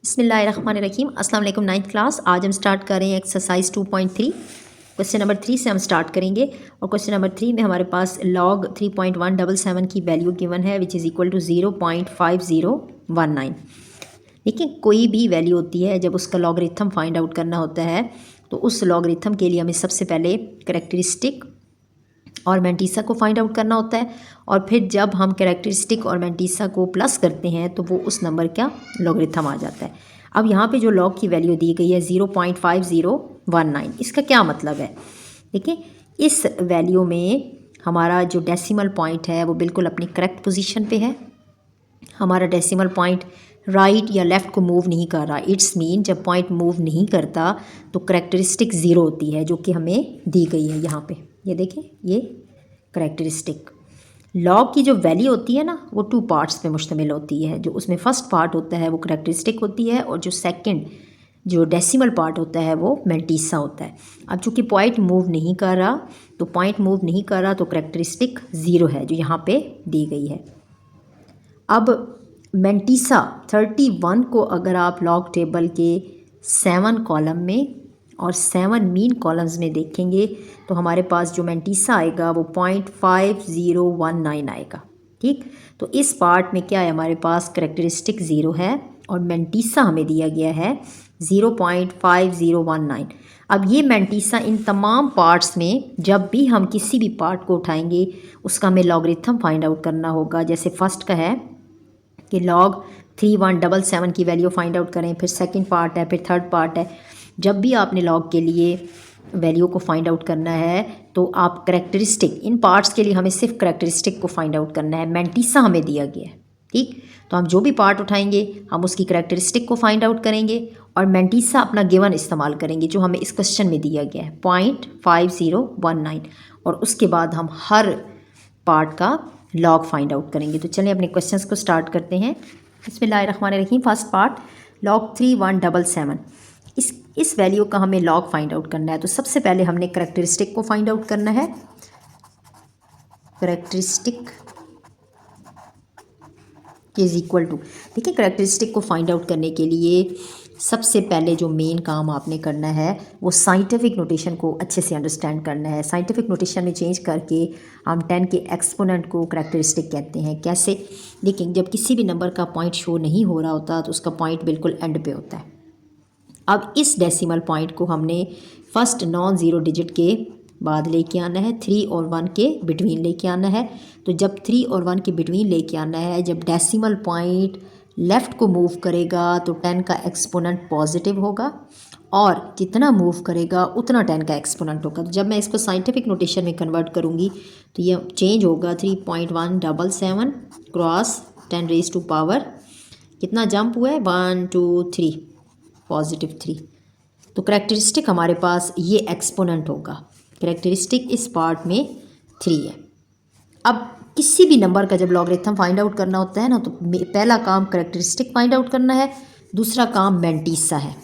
बिस्मिल्लाहिर्रहमानिर्रहीम। अस्सलाम वालेकुम। 9th class. आज हम स्टार्ट कर रहे हैं एक्सरसाइज 2.3। क्वेश्चन नंबर 3 से हम स्टार्ट करेंगे और क्वेश्चन नंबर 3 में हमारे पास लॉग 3.177 की वैल्यू गिवन है विच इज़ इक्वल टू 0.5019। देखिए, कोई भी वैल्यू होती है जब उसका लॉगरिथम फाइंड आउट करना होता है तो उस लॉगरिथम के लिए हमें सबसे पहले कैरेक्टरिस्टिक और मैंटीसा को फाइंड आउट करना होता है और फिर जब हम कैरेक्टरिस्टिक और मैंटीसा को प्लस करते हैं तो वो उस नंबर का लॉगरिथम आ जाता है। अब यहाँ पे जो लॉग की वैल्यू दी गई है 0.5019, इसका क्या मतलब है? देखिए, इस वैल्यू में हमारा जो डेसिमल पॉइंट है वो बिल्कुल अपनी करेक्ट पोजीशन पे है। हमारा डेसिमल पॉइंट राइट या लेफ़्ट को मूव नहीं कर रहा। इट्स मीन जब पॉइंट मूव नहीं करता तो कैरेक्टरिस्टिक ज़ीरो होती है जो कि हमें दी गई है यहाँ पे। ये देखें, ये कैरेक्टरिस्टिक लॉग की जो वैल्यू होती है ना वो 2 पार्ट्स पे मुश्तमिल होती है। जो उसमें फर्स्ट पार्ट होता है वो कैरेक्टरिस्टिक होती है और जो सेकंड जो डेसिमल पार्ट होता है वो मैंटीसा होता है। अब चूँकि पॉइंट मूव नहीं कर रहा तो पॉइंट मूव नहीं कर रहा तो कैरेक्टरिस्टिक ज़ीरो है जो यहाँ पे दी गई है। अब मैंटीसा 31 को अगर आप लॉग टेबल के 7 कॉलम में और 7 मीन कॉलम्स में देखेंगे तो हमारे पास जो मैंटीसा आएगा वो 0.5019 आएगा। ठीक, तो इस पार्ट में क्या है, हमारे पास कैरेक्टरिस्टिक ज़ीरो है और मैंटीसा हमें दिया गया है 0.5019। अब ये मैंटीसा इन तमाम पार्ट्स में जब भी हम किसी भी पार्ट को उठाएंगे उसका हमें लॉगरिथम फाइंड आउट करना होगा। जैसे फर्स्ट का है कि लॉग 3177 की वैल्यू फाइंड आउट करें, फिर सेकंड पार्ट है, फिर थर्ड पार्ट है। जब भी आपने लॉग के लिए वैल्यू को फाइंड आउट करना है तो आप कैरेक्टरिस्टिक, इन पार्ट्स के लिए हमें सिर्फ कैरेक्टरिस्टिक को फाइंड आउट करना है। मैंटीसा हमें दिया गया है। ठीक, तो हम जो भी पार्ट उठाएंगे हम उसकी कैरेक्टरिस्टिक को फाइंड आउट करेंगे और मैंटीसा अपना गिवन इस्तेमाल करेंगे जो हमें इस क्वेश्चन में दिया गया है 0.5019 और उसके बाद हम हर पार्ट का लॉग फाइंड आउट करेंगे। तो चलिए अपने क्वेश्चंस को स्टार्ट करते हैं। बिस्मिल्लाहिर्रहमानिर्रहीम। फर्स्ट पार्ट लॉग 3177, इस वैल्यू का हमें लॉग फाइंड आउट करना है। तो सबसे पहले हमने कैरेक्टरिस्टिक को फाइंड आउट करना है। कैरेक्टरिस्टिक इज इक्वल टू, देखिए कैरेक्टरिस्टिक को फाइंड आउट करने के लिए सबसे पहले जो मेन काम आपने करना है वो साइंटिफिक नोटेशन को अच्छे से अंडरस्टैंड करना है। साइंटिफिक नोटेशन में चेंज करके हम 10 के एक्सपोनेंट को कैरेक्टरिस्टिक कहते हैं। कैसे? लेकिन जब किसी भी नंबर का पॉइंट शो नहीं हो रहा होता तो उसका पॉइंट बिल्कुल एंड पे होता है। अब इस डेसिमल पॉइंट को हमने फर्स्ट नॉन ज़ीरो डिजिट के बाद लेके आना है, 3 और 1 के बिटवीन लेके आना है। तो जब 3 और 1 के बिटवीन लेके आना है, जब डेसिमल पॉइंट लेफ़्ट को मूव करेगा तो 10 का एक्सपोनेंट पॉजिटिव होगा और जितना मूव करेगा उतना 10 का एक्सपोनेंट होगा। तो जब मैं इसको साइंटिफिक नोटेशन में कन्वर्ट करूँगी तो ये चेंज होगा 3.177 क्रॉस 10 रेज़ टू पावर कितना जंप हुआ है 1 2 3 +3। तो कैरेक्टरिस्टिक हमारे पास ये एक्सपोनेंट होगा। कैरेक्टरिस्टिक इस पार्ट में 3 है। अब किसी भी नंबर का जब लॉगरिथम फाइंड आउट करना होता है ना तो पहला काम कैरेक्टरिस्टिक फाइंड आउट करना है, दूसरा काम मैंटीसा है।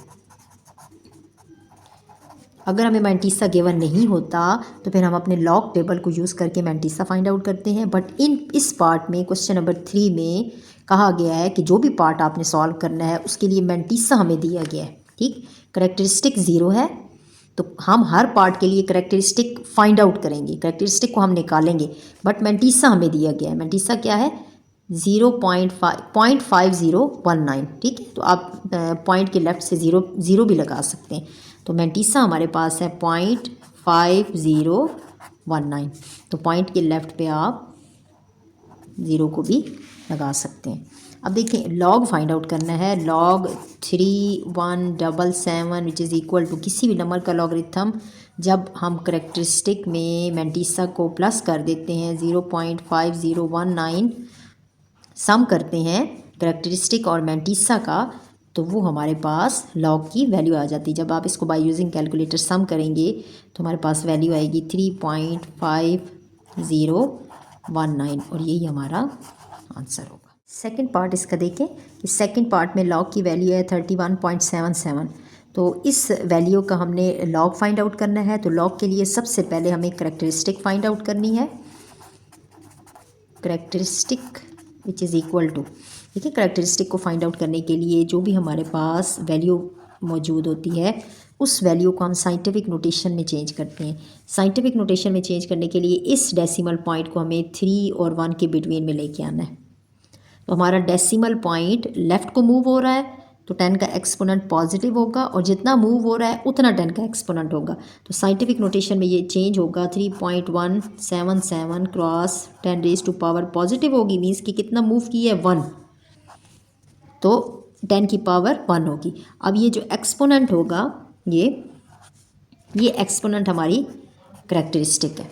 अगर हमें मैंटीसा गिवन नहीं होता तो फिर हम अपने लॉग टेबल को यूज़ करके मैंटीसा फाइंड आउट करते हैं। बट इस पार्ट में क्वेश्चन नंबर 3 में कहा गया है कि जो भी पार्ट आपने सॉल्व करना है उसके लिए मैंटीसा हमें दिया गया है। ठीक, कैरेक्टरिस्टिक ज़ीरो है तो हम हर पार्ट के लिए कैरेक्टरिस्टिक फाइंड आउट करेंगे, कैरेक्टरिस्टिक को हम निकालेंगे। बट मैंटीसा हमें दिया गया है। मैंटीसा क्या है? 0.5019। ठीक है, तो आप पॉइंट के लेफ़्ट से ज़ीरो भी लगा सकते हैं। तो मैंटीसा हमारे पास है 0.5019। तो पॉइंट के लेफ़्ट पे आप ज़ीरो को भी लगा सकते हैं। अब देखिए लॉग फाइंड आउट करना है। Log 3177 which is equal to किसी भी नंबर का लॉगरिथम जब हम कैरेक्टरिस्टिक में मैंटीसा को प्लस कर देते हैं 0.5019 सम करते हैं कैरेक्टरिस्टिक और मैंटीसा का तो वो हमारे पास लॉग की वैल्यू आ जाती है। जब आप इसको बाय यूजिंग कैलकुलेटर सम करेंगे तो हमारे पास वैल्यू आएगी 3.5019 और यही हमारा आंसर होगा। सेकंड पार्ट इसका देखें कि सेकंड पार्ट में लॉग की वैल्यू है 31.77। तो इस वैल्यू का हमने लॉग फाइंड आउट करना है। तो लॉग के लिए सबसे पहले हमें कैरेक्टरिस्टिक फाइंड आउट करनी है। Characteristic which is equal to देखिए करेक्टरिस्टिक को फाइंड आउट करने के लिए जो भी हमारे पास वैल्यू मौजूद होती है उस वैल्यू को हम साइंटिफिक नोटेशन में चेंज करते हैं। साइंटिफिक नोटेशन में चेंज करने के लिए इस डेसिमल पॉइंट को हमें 3 और 1 के बिटवीन में लेके आना है। तो हमारा डेसिमल पॉइंट लेफ़्ट को मूव हो रहा है तो 10 का एक्सपोनेंट पॉजिटिव होगा और जितना मूव हो रहा है उतना 10 का एक्सपोनेंट होगा। तो साइंटिफिक नोटेशन में ये चेंज होगा 3.177 cross 10 raise to power positive होगी, मीन्स कि कितना मूव किया है 1, तो 10 की पावर 1 होगी। अब ये जो एक्सपोनेंट होगा ये एक्सपोनेंट हमारी करेक्टरिस्टिक है।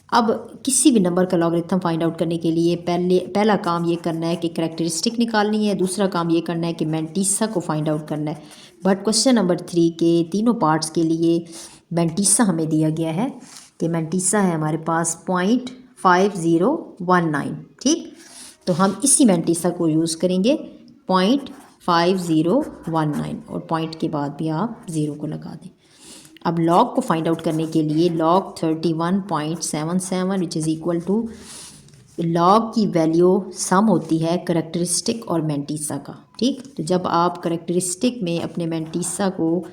अब किसी भी नंबर का लॉगरिथम फाइंड आउट करने के लिए पहला काम ये करना है कि करेक्टरिस्टिक निकालनी है, दूसरा काम ये करना है कि मैंटीसा को फाइंड आउट करना है। बट क्वेश्चन नंबर 3 के तीनों पार्ट्स के लिए मैंटीसा हमें दिया गया है कि मैंटीसा है हमारे पास 0.5019। ठीक, तो हम इसी मैंटीसा को यूज़ करेंगे 0.5019 और पॉइंट के बाद भी आप 0 को लगा दें। अब लॉग को फाइंड आउट करने के लिए log 31.77 which is equal to log की वैल्यू सम होती है करेक्टरिस्टिक और मैंटीसा का। ठीक, तो जब आप करेक्टरिस्टिक में अपने मैंटीसा को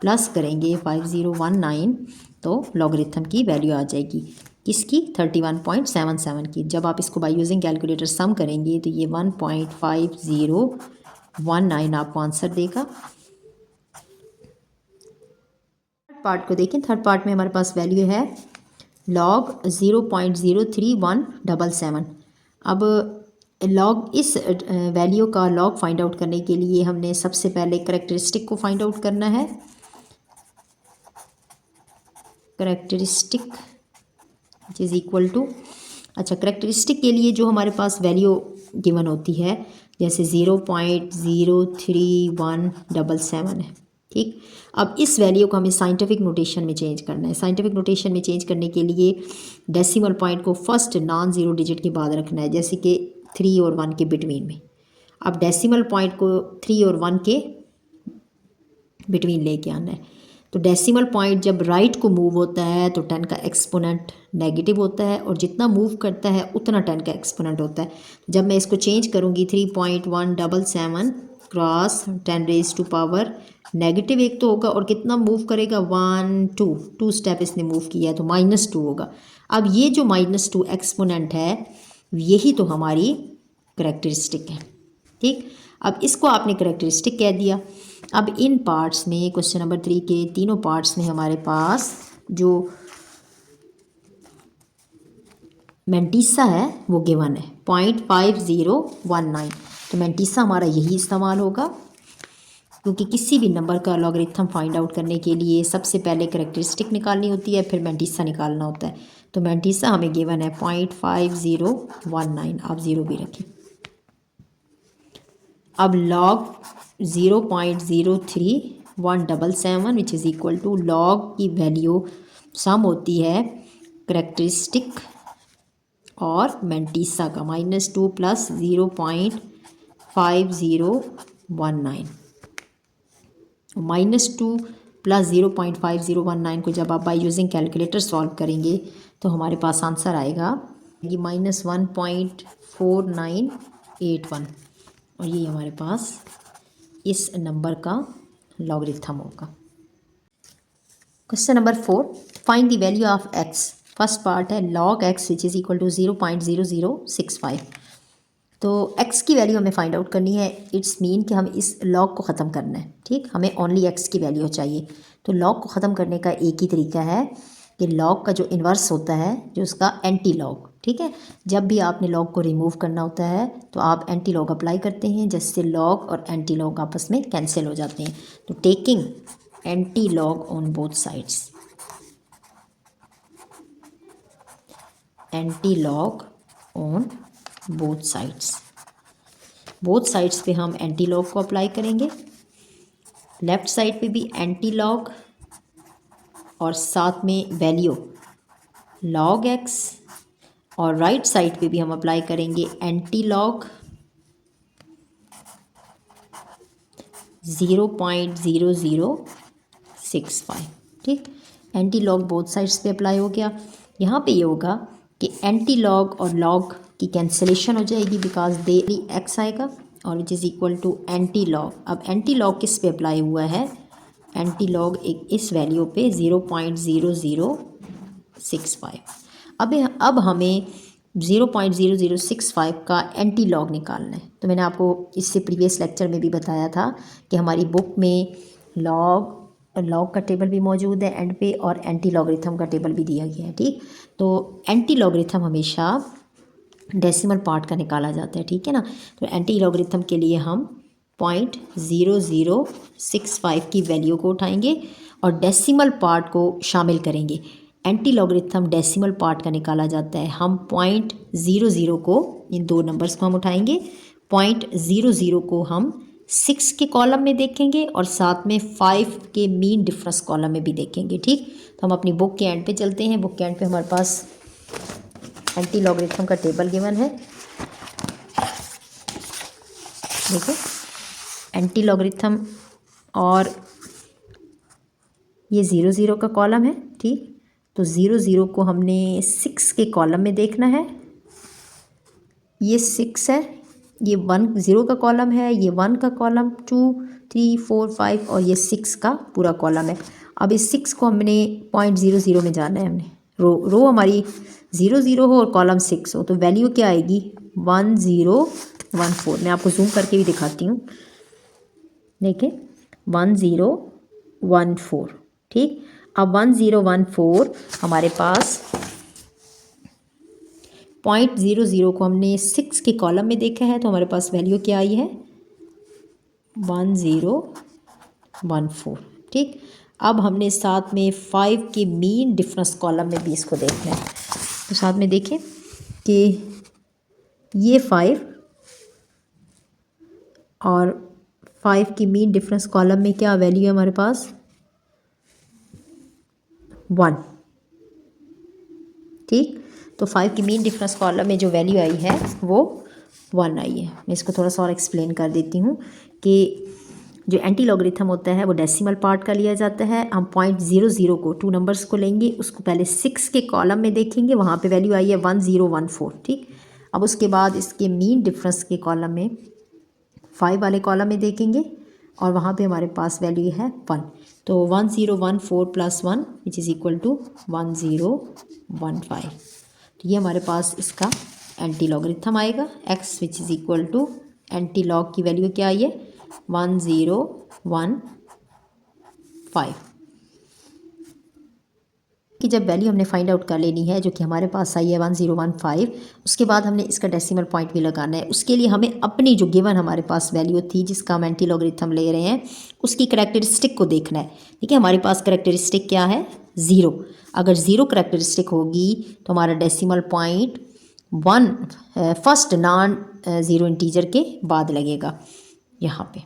प्लस करेंगे 5019 तो लॉगरिथम की वैल्यू आ जाएगी किसकी 31.77 की। जब आप इसको बाय यूजिंग कैलकुलेटर सम करेंगे तो ये 1.5019 आपको आंसर देगा। पार्ट को देखें, थर्ड पार्ट में हमारे पास वैल्यू है लॉग 0.03177। अब लॉग इस वैल्यू का लॉग फाइंड आउट करने के लिए हमने सबसे पहले करेक्टरिस्टिक को फाइंड आउट करना है। Characteristic which is equal to, अच्छा करेक्टरिस्टिक के लिए जो हमारे पास वैल्यू गिवन होती है जैसे 0.03177 है। ठीक, अब इस वैल्यू को हमें साइंटिफिक नोटेशन में चेंज करना है। साइंटिफिक नोटेशन में चेंज करने के लिए डेसिमल पॉइंट को फर्स्ट नॉन ज़ीरो डिजिट के बाद रखना है, जैसे कि 3 और 1 के बिटवीन में। अब डेसिमल पॉइंट को 3 और 1 के बिटवीन लेके आना है। तो डेसिमल पॉइंट जब राइट को मूव होता है तो 10 का एक्सपोनेंट नेगेटिव होता है और जितना मूव करता है उतना 10 का एक्सपोनेंट होता है। जब मैं इसको चेंज करूँगी 3.177 cross 10 raise to power negative एक तो होगा और कितना मूव करेगा 1 2 स्टेप इसने मूव किया है तो -2 होगा। अब ये जो -2 एक्सपोनेंट है यही तो हमारी करेक्टरिस्टिक है। ठीक, अब इसको आपने करेक्टरिस्टिक कह दिया। अब इन पार्ट्स में क्वेश्चन नंबर 3 के तीनों पार्ट्स में हमारे पास जो मैंटीसा है वो गिवन है 0.5019। तो मैंटीसा हमारा यही इस्तेमाल होगा क्योंकि किसी भी नंबर का लॉगरिथम फाइंड आउट करने के लिए सबसे पहले करेक्टरिस्टिक निकालनी होती है, फिर मैंटीसा निकालना होता है। तो मैंटीसा हमें गिवन है 0.5019, आप 0 भी रखें। अब log 0.03177 which is equal to log की वैल्यू सम होती है करेक्टरिस्टिक और मैंटीसा का -2 प्लस 0.5019। -2 प्लस 0.5019 को जब आप बाय यूजिंग कैलकुलेटर सॉल्व करेंगे तो हमारे पास आंसर आएगा ये -1.4981 और ये हमारे पास इस नंबर का लॉगरिथम होगा। Question number 4, find the value of x. First part है log x which is equal to 0.0065। तो x की वैल्यू हमें फाइंड आउट करनी है। इट्स मीन कि हमें इस लॉग को ख़त्म करना है। ठीक, हमें ओनली x की वैल्यू चाहिए। तो लॉग को ख़त्म करने का एक ही तरीका है कि लॉग का जो इन्वर्स होता है जो उसका एंटी लॉग। ठीक है, जब भी आपने लॉग को रिमूव करना होता है तो आप एंटी लॉग अप्लाई करते हैं, जिससे लॉग और एंटी लॉग आपस में कैंसिल हो जाते हैं। तो taking anti log on both sides, anti log on both sides पे हम एंटी लॉग को अप्लाई करेंगे। लेफ़्ट साइड पे भी एंटी लॉग और साथ में वैल्यू लॉग एक्स, और राइट साइड पे भी हम अप्लाई करेंगे एंटी लॉग 0.0065। ठीक, एंटी लॉग बोथ साइड्स पे अप्लाई हो गया। यहाँ पे ये होगा कि एंटी लॉग और लॉग की कैंसिलेशन हो जाएगी बिकॉज दे एक्स आएगा और which is equal to anti log. अब एंटी लॉग किस पे अप्लाई हुआ है, एंटी लॉग एक इस वैल्यू पे 0.0065। अब हमें 0.0065 का एंटी लॉग निकालना है। तो मैंने आपको इससे प्रीवियस लेक्चर में भी बताया था कि हमारी बुक में लॉग का टेबल भी मौजूद है एंड पे और एंटी लॉगरिथम का टेबल भी दिया गया है। ठीक, तो एंटी लॉगरिथम हमेशा डेसिमल पार्ट का निकाला जाता है। ठीक है ना, तो एंटी लॉगरिथम के लिए हम 0.0065 की वैल्यू को उठाएंगे और डेसिमल पार्ट को शामिल करेंगे। एंटी लॉगरिथम डेसिमल पार्ट का निकाला जाता है। हम 0.00 को, इन दो नंबर्स को हम उठाएंगे, 0.00 को हम 6 के कॉलम में देखेंगे और साथ में 5 के मीन डिफरेंस कॉलम में भी देखेंगे। ठीक, तो हम अपनी बुक के एंड पे चलते हैं। बुक के एंड पे हमारे पास एंटी लॉगरिथम का टेबल गिवन है। देखो एंटी लॉगरिथम और ये 0 का कॉलम है। ठीक, तो 0 को हमने 6 के कॉलम में देखना है। ये 6 है, ये 0 का कॉलम है, ये 1 का कॉलम, 2 3 4 5 और ये 6 का पूरा कॉलम है। अब इस 6 को हमने 0.00 में जाना है। हमने रो हमारी 0 हो और कॉलम 6 हो, तो वैल्यू क्या आएगी 1014। मैं आपको जूम करके भी दिखाती हूँ। देखिए 1014। ठीक, अब 1014 हमारे पास 0.00 को हमने 6 के कॉलम में देखा है, तो हमारे पास वैल्यू क्या आई है 1014। ठीक, अब हमने साथ में 5 के मीन डिफरेंस कॉलम में भी इसको देखना है। तो साथ में देखें कि ये 5 और 5 की मीन डिफरेंस कॉलम में क्या वैल्यू है हमारे पास 1। ठीक, तो 5 की मीन डिफरेंस कॉलम में जो वैल्यू आई है वो 1 आई है। मैं इसको थोड़ा सा और एक्सप्लेन कर देती हूँ कि जो एंटी लॉगरिथम होता है वो डेसिमल पार्ट का लिया जाता है। हम 0.00 को 2 नंबर्स को लेंगे, उसको पहले 6 के कॉलम में देखेंगे, वहाँ पे वैल्यू आई है 1014। ठीक, अब उसके बाद इसके मीन डिफरेंस के कॉलम में 5 वाले कॉलम में देखेंगे और वहाँ पे हमारे पास वैल्यू है 1। तो 1014 plus 1 which is equal to 1015। तो ये हमारे पास इसका एंटी लॉगरिथम आएगा x which is equal to anti log की वैल्यू क्या आई है 1015 कि जब वैल्यू हमने फाइंड आउट कर लेनी है जो कि हमारे पास आई है 1015, उसके बाद हमने इसका डेसिमल पॉइंट भी लगाना है। उसके लिए हमें अपनी जो गिवन हमारे पास वैल्यू थी जिसका हम एंटी लॉगरिथम ले रहे हैं उसकी करैक्टरिस्टिक को देखना है। ठीक है, हमारे पास करैक्टरिस्टिक क्या है 0। अगर 0 करैक्टरिस्टिक होगी तो हमारा decimal point first non zero integer के बाद लगेगा यहाँ पे।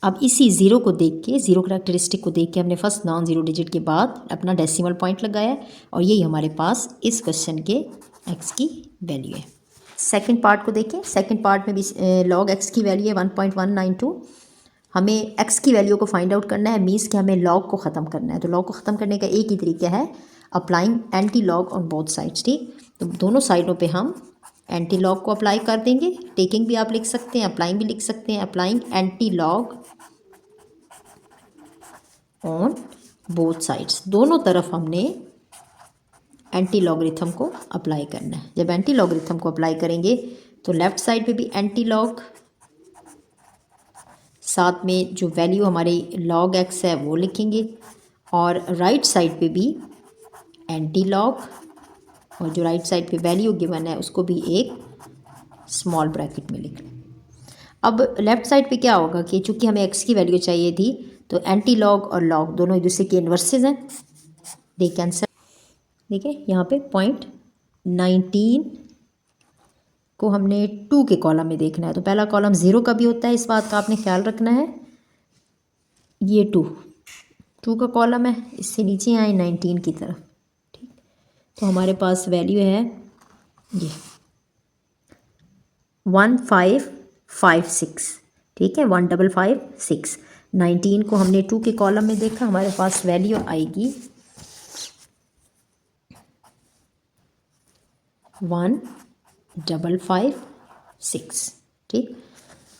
अब इसी 0 को देख के, 0 करैक्टरिस्टिक को देख के हमने फर्स्ट नॉन ज़ीरो डिजिट के बाद अपना डेसिमल पॉइंट लगाया और यही हमारे पास इस क्वेश्चन के x की वैल्यू है। सेकंड पार्ट को देखें, सेकंड पार्ट में भी लॉग x की वैल्यू है 1.192। हमें x की वैल्यू को फाइंड आउट करना है, मीन्स कि हमें लॉग को ख़त्म करना है। तो लॉग को ख़त्म करने का एक ही तरीका है applying anti log on both sides. ठीक, तो दोनों साइडों पे हम एंटी लॉग को अप्लाई कर देंगे। टेकिंग भी आप लिख सकते हैं, अप्लाइंग भी लिख सकते हैं। Applying anti log on both sides, दोनों तरफ हमने एंटी लॉगरिथम को अप्लाई करना है। जब एंटी लॉगरिथम को अप्लाई करेंगे तो लेफ़्ट साइड पे भी एंटी लॉग, साथ में जो वैल्यू हमारी लॉग x है वो लिखेंगे और राइट साइड पे भी एंटी लॉग और जो राइट साइड पे वैल्यू गिवन है उसको भी एक स्मॉल ब्रैकेट में लिख लें। अब लेफ़्ट साइड पे क्या होगा कि चूँकि हमें x की वैल्यू चाहिए थी तो एंटी लॉग और लॉग दोनों एक दूसरे के इन्वर्सेस हैं, दे कैंसल। देखिए यहाँ पे 0.19 को हमने 2 के कॉलम में देखना है। तो पहला कॉलम 0 का भी होता है, इस बात का आपने ख्याल रखना है। ये 2 का कॉलम है, इससे नीचे आए 19 की तरफ। ठीक, तो हमारे पास वैल्यू है ये 1556। ठीक है, 1556। 19 को हमने 2 के कॉलम में देखा, हमारे पास वैल्यू आएगी 155 ठीक।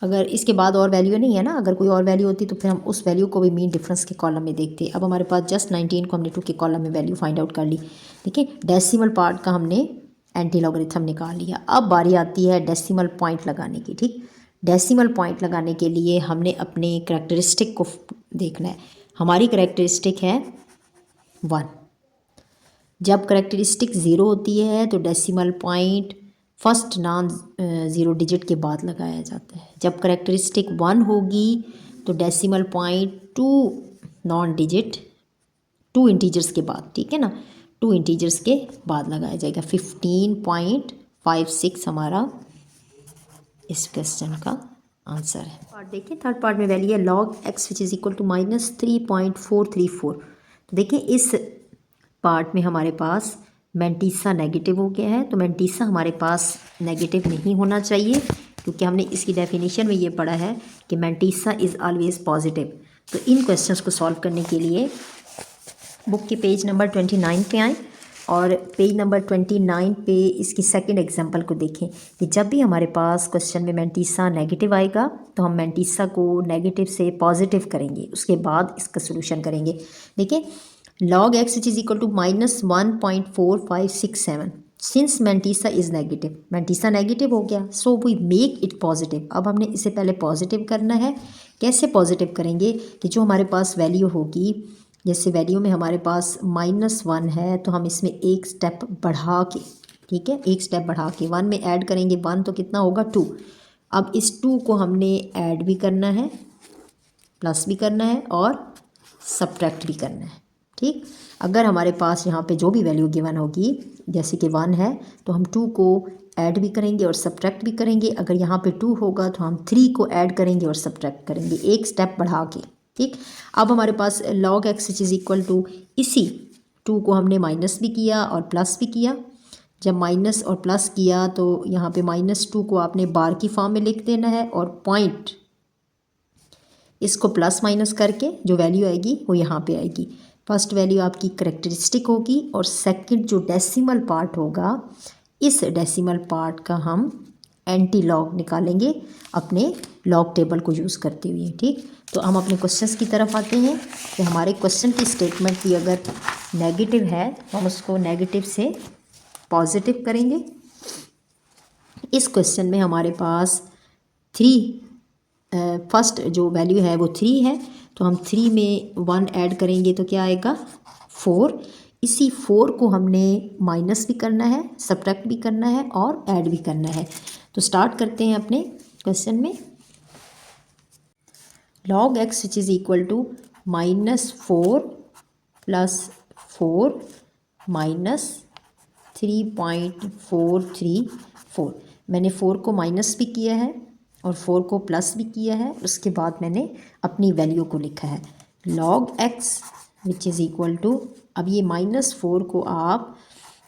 अगर इसके बाद और वैल्यू नहीं है ना, अगर कोई और वैल्यू होती तो फिर हम उस वैल्यू को भी मीन डिफरेंस के कॉलम में देखते। अब हमारे पास जस्ट 19 को हमने 2 के कॉलम में वैल्यू फाइंड आउट कर ली। ठीक है, डेसिमल पार्ट का हमने एंटी लॉगरिथम निकाल लिया। अब बारी आती है डेसिमल पॉइंट लगाने की। ठीक, डेसिमल पॉइंट लगाने के लिए हमने अपने करैक्टरिस्टिक को देखना है। हमारी करैक्टरिस्टिक है 1। जब करैक्टरिस्टिक 0 होती है तो decimal point first non zero digit के बाद लगाया जाता है। जब करैक्टरिस्टिक 1 होगी तो decimal point 2 non digit 2 integers के बाद, ठीक है ना, 2 इंटीजर्स के बाद लगाया जाएगा। 15.56 हमारा इस क्वेश्चन का आंसर है। पार्ट देखिए, थर्ड पार्ट में वैल्यू है log x which is equal to -3.434। तो देखिए इस पार्ट में हमारे पास मैंटीसा नेगेटिव हो गया है, तो मैंटीसा हमारे पास नेगेटिव नहीं होना चाहिए, क्योंकि हमने इसकी डेफिनेशन में ये पढ़ा है कि मैंटीसा इज़ ऑलवेज पॉजिटिव। तो इन क्वेश्चंस को सॉल्व करने के लिए बुक के पेज नंबर 29 पे आएँ और पेज नंबर 29 पे इसकी सेकंड एग्जांपल को देखें कि जब भी हमारे पास क्वेश्चन में मैंटीसा नेगेटिव आएगा तो हम मैंटीसा को नेगेटिव से पॉजिटिव करेंगे, उसके बाद इसका सोल्यूशन करेंगे। देखिए log x which is equal to -1.4567 since mantissa is negative, mantissa negative हो गया, so we make it positive. अब हमने इसे पहले पॉजिटिव करना है। कैसे पॉजिटिव करेंगे कि जो हमारे पास वैल्यू होगी, जैसे वैल्यू में हमारे पास -1 है तो हम इसमें एक स्टेप बढ़ा के, ठीक है, एक स्टेप बढ़ा के 1 में ऐड करेंगे। 1 तो कितना होगा 2। अब इस 2 को हमने ऐड भी करना है, प्लस भी करना है और सब्ट्रैक्ट भी करना है। ठीक, अगर हमारे पास यहाँ पे जो भी वैल्यू गिवन होगी, जैसे कि 1 है तो हम 2 को ऐड भी करेंगे और सब्ट्रैक्ट भी करेंगे। अगर यहाँ पे 2 होगा तो हम 3 को ऐड करेंगे और सब्ट्रैक्ट करेंगे, एक स्टेप बढ़ा के। ठीक, अब हमारे पास log x is equal to, इसी 2 को हमने माइनस भी किया और प्लस भी किया। जब माइनस और प्लस किया तो यहाँ पे -2 को आपने बार की फॉर्म में लिख देना है और पॉइंट इसको प्लस माइनस करके जो वैल्यू आएगी वो यहाँ पे आएगी। फर्स्ट वैल्यू आपकी करैक्टरिस्टिक होगी और सेकंड जो डेसिमल पार्ट होगा, इस डेसिमल पार्ट का हम एंटी लॉग निकालेंगे अपने लॉग टेबल को यूज़ करते हुए। ठीक, तो हम अपने क्वेश्चंस की तरफ आते हैं कि हमारे क्वेश्चन की स्टेटमेंट भी अगर नेगेटिव है तो हम उसको नेगेटिव से पॉजिटिव करेंगे। इस क्वेश्चन में हमारे पास 3 फर्स्ट जो वैल्यू है वो 3 है, तो हम 3 में 1 ऐड करेंगे तो क्या आएगा 4। इसी 4 को हमने माइनस भी करना है, सब्ट्रैक्ट भी करना है और ऐड भी करना है। तो स्टार्ट करते हैं अपने क्वेश्चन में। log x which is equal to -4 + 4 -3.434। मैंने 4 को माइनस भी किया है और 4 को प्लस भी किया है, उसके बाद मैंने अपनी वैल्यू को लिखा है log x which is equal to, अब ये -4 को आप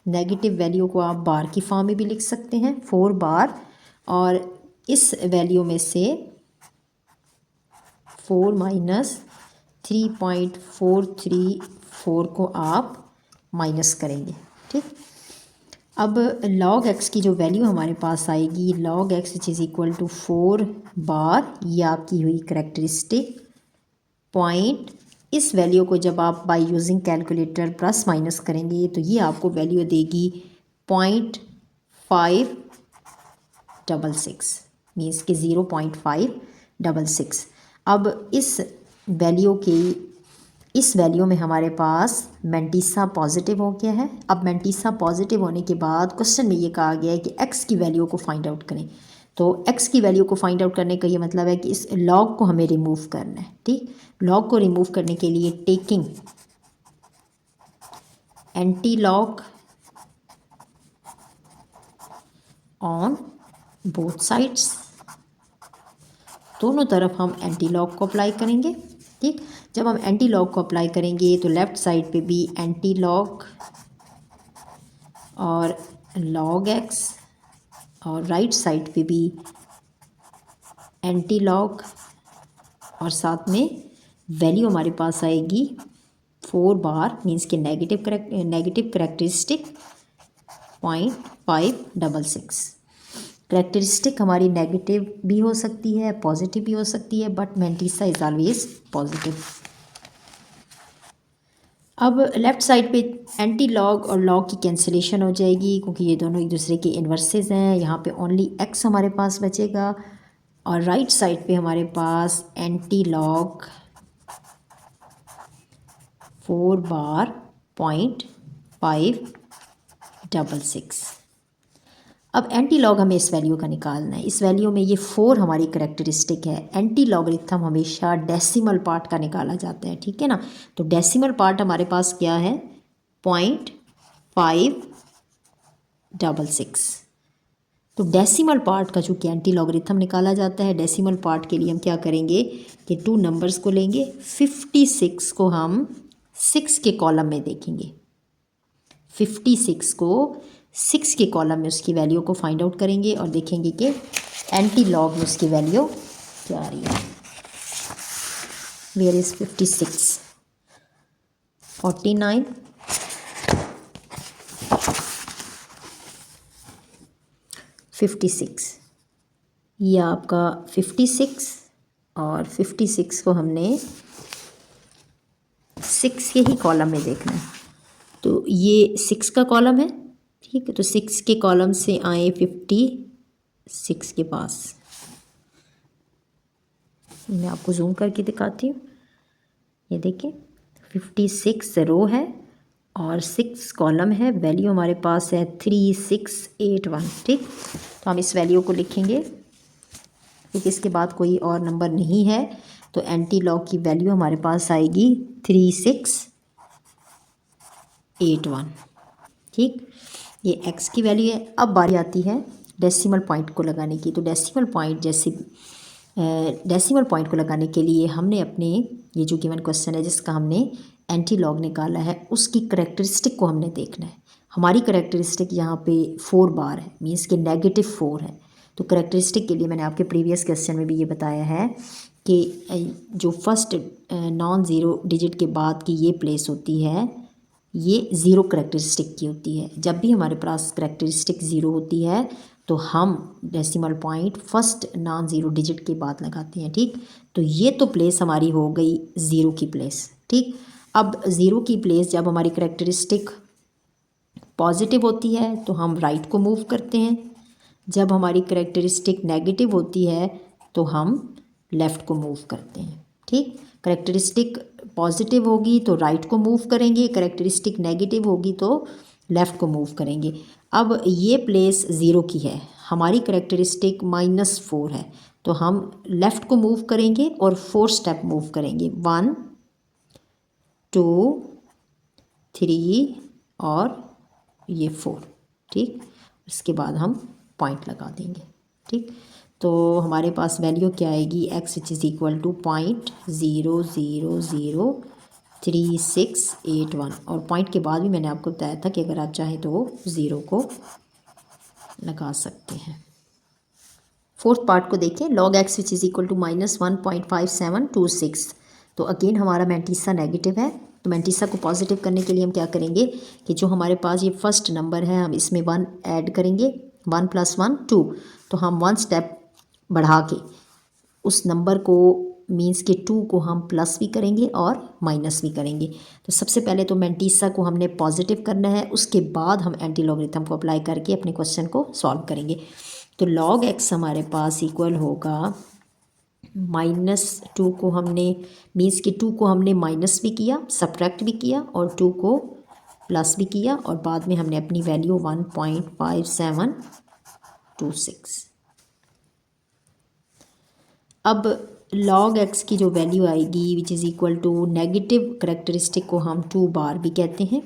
नेगेटिव वैल्यू को आप बार की फॉर्म में भी लिख सकते हैं, 4 बार, और इस वैल्यू में से 4 - 3.434 को आप माइनस करेंगे। ठीक, अब log x की जो वैल्यू हमारे पास आएगी log x which is equal to 4 बार, ये आपकी हुई करैक्टरिस्टिक पॉइंट। इस वैल्यू को जब आप by using calculator plus minus करेंगे तो ये आपको वैल्यू देगी 0.566, मीन्स कि 0.566। अब इस वैल्यू में हमारे पास मैंटीसा पॉजिटिव हो गया है। अब मैंटीसा पॉजिटिव होने के बाद क्वेश्चन में ये कहा गया है कि x की वैल्यू को फाइंड आउट करें। तो x की वैल्यू को फाइंड आउट करने का ये मतलब है कि इस log को हमें रिमूव करना है। ठीक, log को रिमूव करने के लिए taking anti log on both sides, दोनों तरफ हम एंटी लॉग को अप्लाई करेंगे। ठीक, जब हम एंटी लॉग को अप्लाई करेंगे तो लेफ़्ट साइड पे भी एंटी लॉग और log x, और राइट साइड पे भी एंटी लॉग, और साथ में वैल्यू हमारे पास आएगी 4 बार, मीन्स के नेगेटिव करैक्टरिस्टिक 566। करेक्टरिस्टिक हमारी नेगेटिव भी हो सकती है, पॉजिटिव भी हो सकती है, but mantissa is always positive. अब लेफ़्ट साइड पे एंटी लॉग और लॉग की कैंसिलेशन हो जाएगी क्योंकि ये दोनों एक दूसरे के इन्वर्सेस हैं। यहाँ पे ओनली x हमारे पास बचेगा और राइट साइड पे हमारे पास एंटी लॉग 4 बार 0.566। अब एंटी लॉग हमें इस वैल्यू का निकालना है। इस वैल्यू में ये 4 हमारी करेक्टरिस्टिक है। एंटी लॉगरिथम हमेशा डेसिमल पार्ट का निकाला जाता है, ठीक है ना। तो डेसिमल पार्ट हमारे पास क्या है, 0.566। तो डेसिमल पार्ट का चूँकि एंटी लॉगरिथम निकाला जाता है, डेसिमल पार्ट के लिए हम क्या करेंगे कि 2 नंबर्स को लेंगे, 56 को हम 6 के कॉलम में देखेंगे, 56 को 6 के कॉलम में उसकी वैल्यू को फाइंड आउट करेंगे और देखेंगे कि एंटी लॉग में उसकी वैल्यू क्या आ रही है। वेयर इज़ 56, 49, 56, ये आपका 56 और 56 को हमने 6 के ही कॉलम में देखना है। तो ये 6 का कॉलम है, ठीक है। तो 6 के कॉलम से आए 56 के पास, मैं आपको जूम करके दिखाती हूँ। ये देखिए 56 रो है और 6 कॉलम है। वैल्यू हमारे पास है 3681, ठीक। तो हम इस वैल्यू को लिखेंगे क्योंकि इसके बाद कोई और नंबर नहीं है। तो एंटी लॉग की वैल्यू हमारे पास आएगी 3681, ठीक। ये x की वैल्यू है। अब बारी आती है डेसिमल पॉइंट को लगाने की। तो डेसिमल पॉइंट को लगाने के लिए हमने अपने ये जो गिवन क्वेश्चन है जिसका हमने एंटी लॉग निकाला है उसकी करेक्टरिस्टिक को हमने देखना है। हमारी करेक्टरिस्टिक यहाँ पे 4 बार है, मीन्स कि -4 है। तो करेक्टरिस्टिक के लिए मैंने आपके प्रीवियस क्वेश्चन में भी ये बताया है कि जो फर्स्ट नॉन ज़ीरो डिजिट के बाद की ये प्लेस होती है ये ज़ीरो करेक्टरिस्टिक की होती है। जब भी हमारे पास करेक्टरिस्टिक ज़ीरो होती है तो हम decimal point first non zero digit के बाद लगाते हैं, ठीक। तो ये तो प्लेस हमारी हो गई ज़ीरो की प्लेस, ठीक। अब ज़ीरो की प्लेस जब हमारी करेक्टरिस्टिक पॉजिटिव होती है तो हम राइट को मूव करते हैं, जब हमारी करेक्टरिस्टिक नेगेटिव होती है तो हम लेफ़्ट को मूव करते हैं, ठीक। करेक्टरिस्टिक पॉजिटिव होगी तो राइट को मूव करेंगे, करेक्टरिस्टिक नेगेटिव होगी तो लेफ़्ट को मूव करेंगे। अब ये प्लेस ज़ीरो की है, हमारी करेक्टरिस्टिक -4 है तो हम लेफ़्ट को मूव करेंगे और 4 स्टेप मूव करेंगे, 1 2 3 और ये 4, ठीक। इसके बाद हम पॉइंट लगा देंगे, ठीक। तो हमारे पास वैल्यू क्या आएगी, x which is equal to 0.0003681 और पॉइंट के बाद भी मैंने आपको बताया था कि अगर आप चाहें तो 0 को लगा सकते हैं। फोर्थ पार्ट को देखें, log x which is equal to -1.5726। तो अगेन हमारा मैंटीसा नेगेटिव है, तो मैंटीसा को पॉजिटिव करने के लिए हम क्या करेंगे कि जो हमारे पास ये फर्स्ट नंबर है हम इसमें 1 ऐड करेंगे, 1 + 1 2। तो हम 1 स्टेप बढ़ा के उस नंबर को मीन्स के 2 को हम प्लस भी करेंगे और माइनस भी करेंगे। तो सबसे पहले तो मैंटीसा को हमने पॉजिटिव करना है, उसके बाद हम एंटी लॉगरिथम को अप्लाई करके अपने क्वेश्चन को सॉल्व करेंगे। तो log x हमारे पास इक्वल होगा -2 को हमने मीन्स कि 2 को हमने माइनस भी किया, सब्ट्रैक्ट भी किया और 2 को प्लस भी किया और बाद में हमने अपनी वैल्यू 1.5726। अब log x की जो वैल्यू आएगी which is equal to negative characteristic को हम 2 बार भी कहते हैं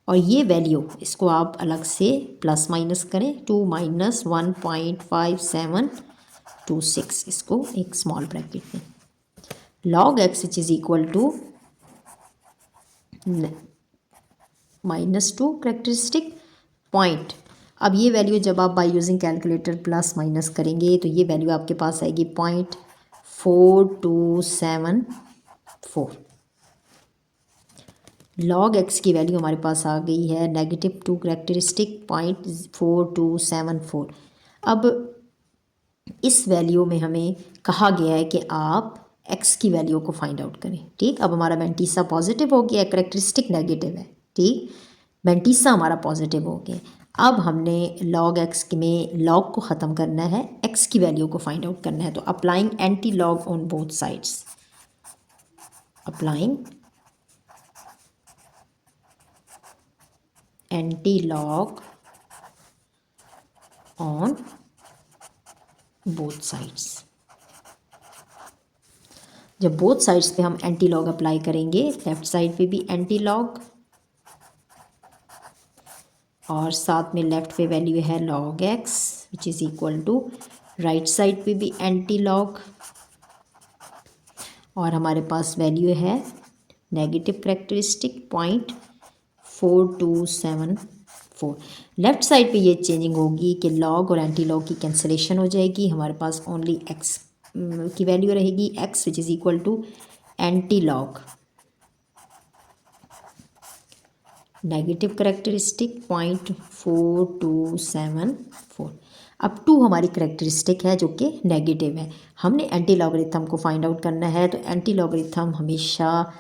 और ये वैल्यू इसको आप अलग से प्लस माइनस करें, 2 - 1.5726, इसको एक स्मॉल ब्रैकेट में। log x which is equal to -2 characteristic point. अब ये वैल्यू जब आप by using calculator plus minus करेंगे तो ये वैल्यू आपके पास आएगी 0.4274। लॉग एक्स की वैल्यू हमारे पास आ गई है -2 करेक्टरिस्टिक 0.4274। अब इस वैल्यू में हमें कहा गया है कि आप एक्स की वैल्यू को फाइंड आउट करें। ठीक, अब हमारा मेंटीसा पॉजिटिव हो गया, करेक्टरिस्टिक नेगेटिव है। ठीक, मेंटीसा हमारा पॉजिटिव हो गया। अब हमने लॉग एक्स में लॉग को ख़त्म करना है, एक्स की वैल्यू को फाइंड आउट करना है। तो applying anti log on both sides, applying anti log on both sides. जब बोथ साइड्स पे हम एंटी लॉग अप्लाई करेंगे, लेफ्ट साइड पे भी एंटी लॉग और साथ में लेफ्ट पे वैल्यू है log x which is equal to, right side पे भी एंटी लॉग और हमारे पास वैल्यू है नेगेटिव करेक्टरिस्टिक 0.4274। लेफ्ट साइड पे ये चेंजिंग होगी कि लॉग और एंटी लॉग की कैंसलेशन हो जाएगी, हमारे पास ओनली एक्स की वैल्यू रहेगी, x which is equal to anti log negative characteristic 0.4274। अब 2 हमारी करेक्टरिस्टिक है जो कि नेगेटिव है। हमने एंटी लॉगरिथम को फाइंड आउट करना है, तो एंटी लॉगरिथम हमेशा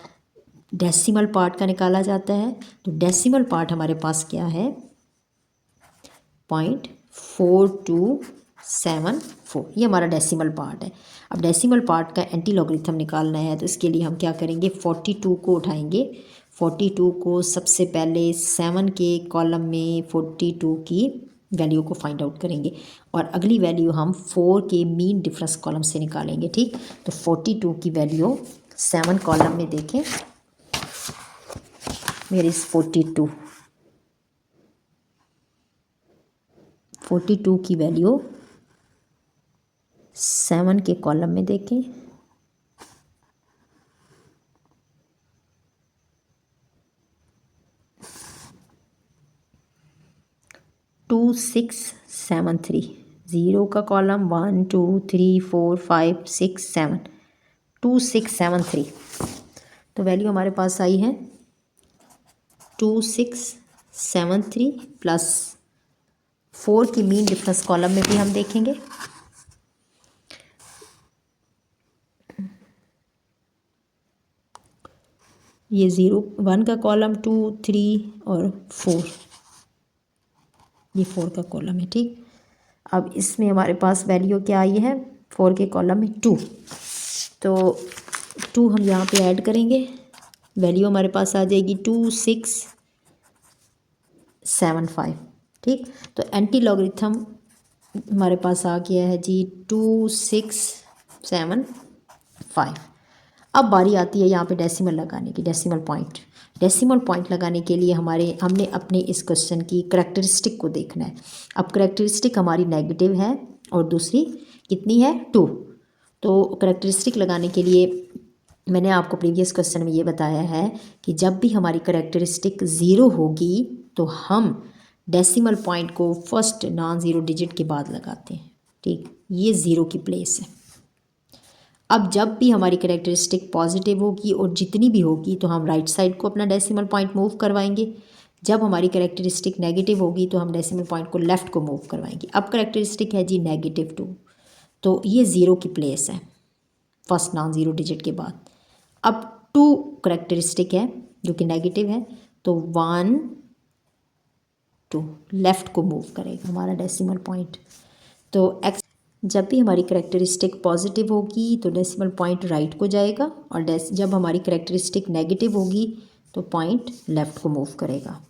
डेसिमल पार्ट का निकाला जाता है। तो डेसिमल पार्ट हमारे पास क्या है 0.4274, ये हमारा डेसिमल पार्ट है। अब डेसिमल पार्ट का एंटी लॉगरिथम निकालना है, तो इसके लिए हम क्या करेंगे 42 को उठाएंगे। 42 को सबसे पहले 7 के कॉलम में 42 की वैल्यू को फाइंड आउट करेंगे और अगली वैल्यू हम 4 के मीन डिफरेंस कॉलम से निकालेंगे। ठीक, तो 42 की वैल्यू 7 कॉलम में देखें, मेरी 42 की वैल्यू 7 के कॉलम में देखें, 2673, 0 का कॉलम 1 2 3 4 5 6 7, 2673। तो वैल्यू हमारे पास आई है 2673 प्लस 4 की मीन डिफरेंस कॉलम में भी हम देखेंगे, ये 0 1 का कॉलम 2 3 और 4, ये 4 का कॉलम है। ठीक, अब इसमें हमारे पास वैल्यू क्या आई है 4 के कॉलम में 2, तो 2 हम यहाँ पे ऐड करेंगे, वैल्यू हमारे पास आ जाएगी 2675। ठीक, तो एंटी लॉगरिथम हमारे पास आ गया है जी 2675। अब बारी आती है यहाँ पे डेसिमल लगाने की, डेसिमल पॉइंट लगाने के लिए हमने अपने इस क्वेश्चन की करेक्टरिस्टिक को देखना है। अब करेक्टरिस्टिक हमारी नेगेटिव है और दूसरी कितनी है 2। तो करेक्टरिस्टिक लगाने के लिए मैंने आपको प्रीवियस क्वेश्चन में ये बताया है कि जब भी हमारी करेक्टरिस्टिक 0 होगी तो हम डेसिमल पॉइंट को फर्स्ट नॉन ज़ीरो डिजिट के बाद लगाते हैं। ठीक, ये 0 की प्लेस है। अब जब भी हमारी करेक्टरिस्टिक पॉजिटिव होगी और जितनी भी होगी तो हम राइट साइड को अपना डेसिमल पॉइंट मूव करवाएंगे, जब हमारी करेक्टरिस्टिक नेगेटिव होगी तो हम डेसिमल पॉइंट को लेफ़्ट को मूव करवाएंगे। अब करेक्टरिस्टिक है जी -2, तो ये 0 की प्लेस है फर्स्ट नॉन ज़ीरो डिजिट के बाद। अब 2 करेक्टरिस्टिक है जो कि नेगेटिव है, तो 1 2 लेफ़्ट को मूव करेगा हमारा डेसिमल पॉइंट। तो एक्स जब भी हमारी करेक्टरिस्टिक पॉजिटिव होगी तो डेसिमल पॉइंट राइट को जाएगा और जब हमारी करेक्टरिस्टिक नेगेटिव होगी तो पॉइंट लेफ़्ट को मूव करेगा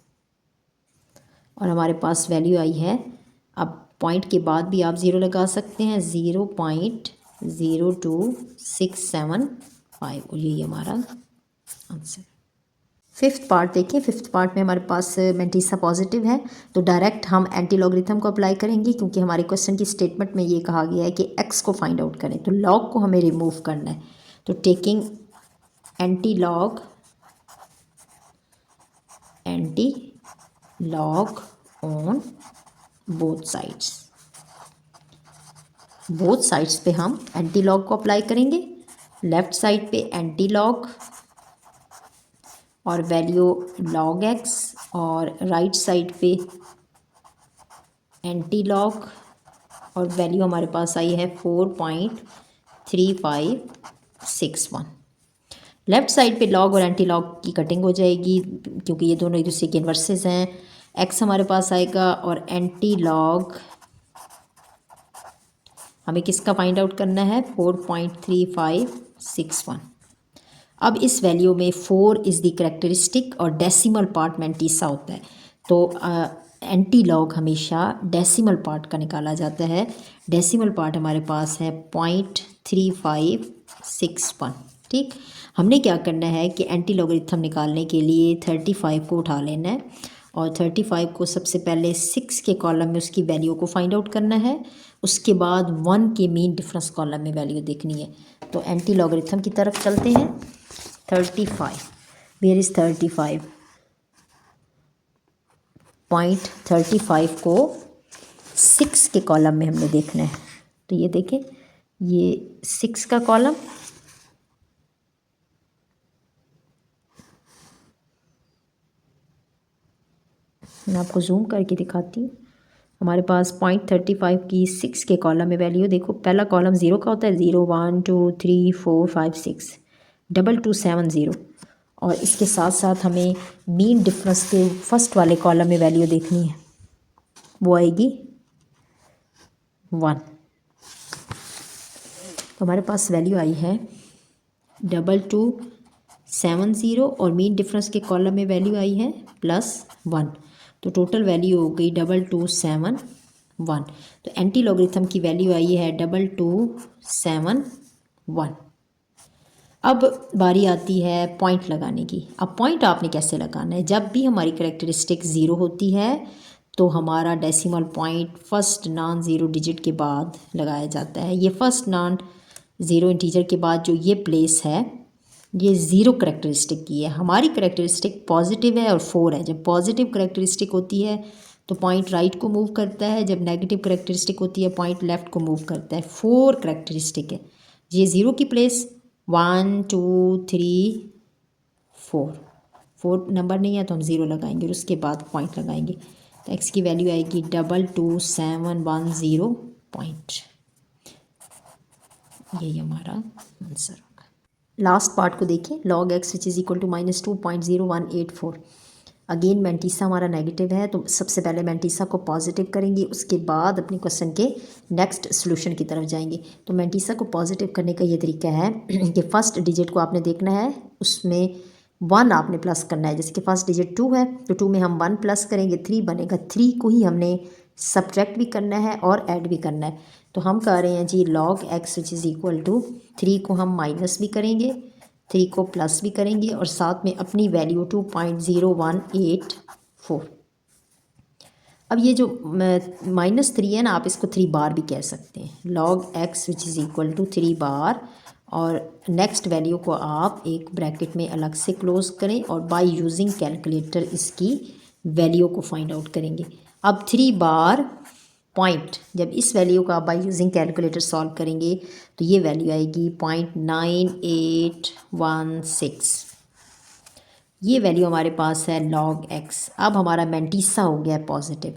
और हमारे पास वैल्यू आई है। अब पॉइंट के बाद भी आप 0 लगा सकते हैं, 0.02675 और यही हमारा आंसर। फिफ्थ पार्ट देखिए, फिफ्थ पार्ट में हमारे पास मेंटीसा पॉजिटिव है, तो डायरेक्ट हम एंटी लॉगरिथम को अप्लाई करेंगे क्योंकि हमारे क्वेश्चन की स्टेटमेंट में ये कहा गया है कि एक्स को फाइंड आउट करें, तो लॉग को हमें रिमूव करना है। तो taking anti log on both sides पे हम एंटी लॉग को अप्लाई करेंगे। लेफ्ट साइड पे एंटी लॉग और वैल्यू log x, और राइट साइड पे एंटी लॉग, और वैल्यू हमारे पास आई है 4.3561। लेफ़्ट साइड पे लॉग और एंटी लॉग की कटिंग हो जाएगी क्योंकि ये दोनों एक दूसरे के इन्वर्सेस हैं। एक्स हमारे पास आएगा और एंटी लॉग हमें किसका फाइंड आउट करना है, 4.3561। अब इस वैल्यू में 4 इज़ द करेक्टरिस्टिक और डेसिमल पार्ट मैंटीसा होता है, तो एंटी लॉग हमेशा डेसिमल पार्ट का निकाला जाता है। डेसिमल पार्ट हमारे पास है 0.3561। ठीक, हमने क्या करना है कि एंटी लॉगरिथम निकालने के लिए 35 को उठा लेना है और 35 को सबसे पहले 6 के कॉलम में उसकी वैल्यू को फाइंड आउट करना है, उसके बाद 1 के मीन डिफरेंस कॉलम में वैल्यू देखनी है। तो एंटी लॉगरिथम की तरफ चलते हैं। 35, वेयर इज़ 35? 0.35 को 6 के कॉलम में हमने देखना है। तो ये देखें, ये 6 का कॉलम, मैं आपको जूम करके दिखाती हूँ। हमारे पास 0.35 की 6 के कॉलम में वैल्यू देखो, पहला कॉलम 0 का होता है, 0 1 2 3 4 5 6, 2270, और इसके साथ साथ हमें मीन डिफरेंस के फर्स्ट वाले कॉलम में वैल्यू देखनी है, वो आएगी 1। तो हमारे पास वैल्यू आई है 2270 और मीन डिफरेंस के कॉलम में वैल्यू आई है +1, तो टोटल वैल्यू हो गई 2271। तो एंटी लॉगरिथम की वैल्यू आई है 2271। अब बारी आती है पॉइंट लगाने की। अब पॉइंट आपने कैसे लगाना है, जब भी हमारी करेक्टरिस्टिक ज़ीरो होती है तो हमारा decimal point first non zero digit के बाद लगाया जाता है। ये फर्स्ट नॉन ज़ीरो इंटीजर के बाद जो ये प्लेस है ये ज़ीरो करेक्टरिस्टिक की है। हमारी करेक्टरिस्टिक पॉजिटिव है और 4 है। जब पॉजिटिव करेक्टरिस्टिक होती है तो पॉइंट राइट को मूव करता है, जब नेगेटिव करेक्टरिस्टिक होती है पॉइंट लेफ़्ट को मूव करता है। 4 करेक्टरिस्टिक है, ये ज़ीरो की प्लेस 1 2 3 4 नंबर नहीं है तो हम ज़ीरो लगाएंगे और उसके बाद पॉइंट लगाएंगे। तो एक्स की वैल्यू आएगी 22710 पॉइंट। यही हमारा आंसर होगा। लास्ट पार्ट को देखें, log x which is equal to -2.0184। Again mantissa हमारा नेगेटिव है तो सबसे पहले मैंटीसा को पॉजिटिव करेंगे, उसके बाद अपने क्वेश्चन के नेक्स्ट सोल्यूशन की तरफ जाएंगे। तो मैंटीसा को पॉजिटिव करने का ये तरीका है कि फर्स्ट डिजिट को आपने देखना है, उसमें 1 आपने प्लस करना है। जैसे कि फर्स्ट डिजिट 2 है तो 2 में हम 1 प्लस करेंगे 3 बनेगा, 3 को ही हमने सब्ट्रैक्ट भी करना है और ऐड भी करना है। तो हम कह रहे हैं जी log x which is equal to 3 को हम माइनस भी करेंगे, 3 को प्लस भी करेंगे और साथ में अपनी वैल्यू 2.0184। अब ये जो -3 है ना, आप इसको 3 बार भी कह सकते हैं। log x which is equal to 3 बार, और नेक्स्ट वैल्यू को आप एक ब्रैकेट में अलग से क्लोज करें और बाय यूजिंग कैलकुलेटर इसकी वैल्यू को फाइंड आउट करेंगे। अब 3 बार पॉइंट, जब इस वैल्यू का आप बाय यूजिंग कैलकुलेटर सॉल्व करेंगे तो ये वैल्यू आएगी 0.9816। ये वैल्यू हमारे पास है log x। अब हमारा मैंटीसा हो गया पॉजिटिव,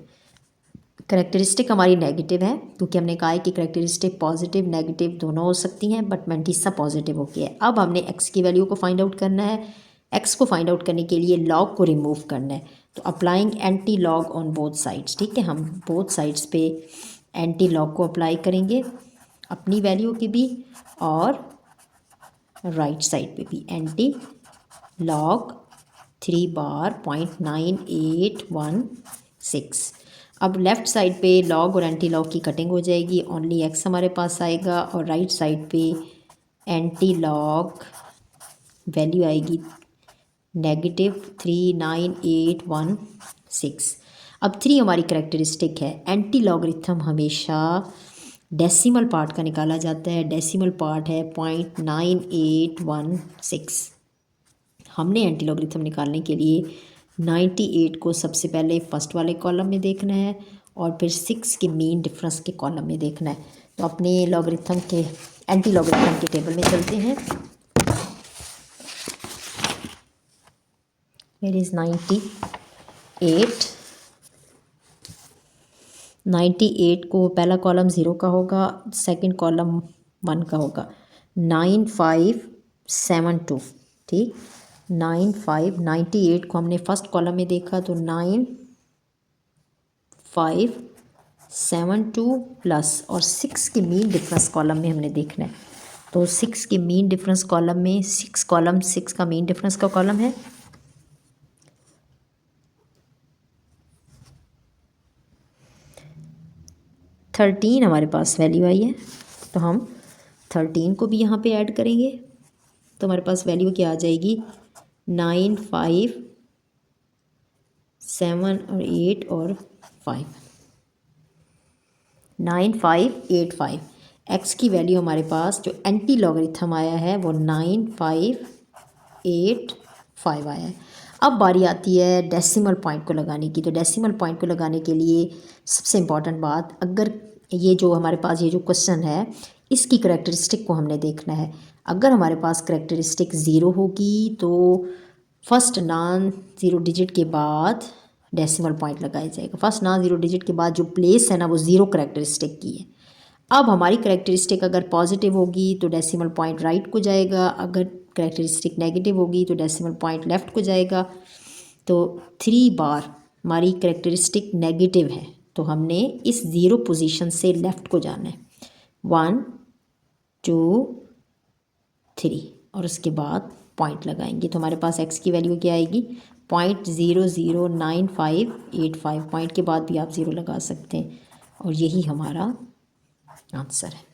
करेक्टरिस्टिक हमारी नेगेटिव है क्योंकि हमने कहा है कि करेक्टरिस्टिक पॉजिटिव नेगेटिव दोनों हो सकती हैं, बट मैंटीसा पॉजिटिव हो गया है। अब हमने x की वैल्यू को फाइंड आउट करना है। x को फाइंड आउट करने के लिए log को रिमूव करना है, तो applying anti log on both sides. ठीक है, हम बोथ साइड्स पे एंटी लॉग को अप्लाई करेंगे, अपनी वैल्यू की भी और राइट साइड पे भी एंटी लॉग 3 बार 0.9816। अब लेफ़्ट साइड पे लॉग और एंटी लॉग की कटिंग हो जाएगी, ओनली x हमारे पास आएगा और राइट साइड पे एंटी लॉग वैल्यू आएगी -39816। अब 3 हमारी करेक्टरिस्टिक है। एंटी लॉगरिथम हमेशा डेसिमल पार्ट का निकाला जाता है, डेसिमल पार्ट है 0.9816। हमने एंटी लॉगरिथम निकालने के लिए 98 को सबसे पहले फर्स्ट वाले कॉलम में देखना है और फिर 6 के मीन डिफरेंस के कॉलम में देखना है। तो अपने लॉगरिथम के एंटी लॉगरिथम के टेबल में चलते हैं। here is 98। 98 को पहला कॉलम 0 का होगा, सेकंड कॉलम 1 का होगा। 9572, ठीक। 98 को हमने फर्स्ट कॉलम में देखा तो 9572 प्लस और 6 के मीन डिफरेंस कॉलम में हमने देखना है। तो 6 के मीन डिफरेंस कॉलम में 6 का मीन डिफरेंस का कॉलम है। थर्टीन हमारे पास वैल्यू आई है, तो हम 13 को भी यहाँ पे ऐड करेंगे तो हमारे पास वैल्यू क्या आ जाएगी, 9 5 7 और 8 और 5, 9585। एक्स की वैल्यू हमारे पास जो एंटी लॉगरिथम आया है वो 9585 आया है। अब बारी आती है डेसिमल पॉइंट को लगाने की। तो डेसिमल पॉइंट को लगाने के लिए सबसे इम्पॉर्टेंट बात, अगर ये जो हमारे पास ये जो क्वेश्चन है इसकी करैक्टरिस्टिक को हमने देखना है। अगर हमारे पास करैक्टरिस्टिक 0 होगी तो फर्स्ट नॉन ज़ीरो डिजिट के बाद डेसिमल पॉइंट लगाया जाएगा। फर्स्ट नॉन ज़ीरो डिजिट के बाद जो प्लेस है ना वो 0 करैक्टरिस्टिक की है। अब हमारी करैक्टरिस्टिक अगर पॉजिटिव होगी तो डेसिमल पॉइंट राइट को जाएगा, अगर करैक्टरिस्टिक नेगेटिव होगी तो डेसिमल पॉइंट लेफ़्ट को जाएगा। तो 3 बार हमारी करैक्टरिस्टिक नेगेटिव है तो हमने इस 0 पोजीशन से लेफ़्ट को जाना है। 1 2 3 और उसके बाद पॉइंट लगाएंगे तो हमारे पास एक्स की वैल्यू क्या आएगी, 0.009585। पॉइंट के बाद भी आप 0 लगा सकते हैं और यही हमारा आंसर है।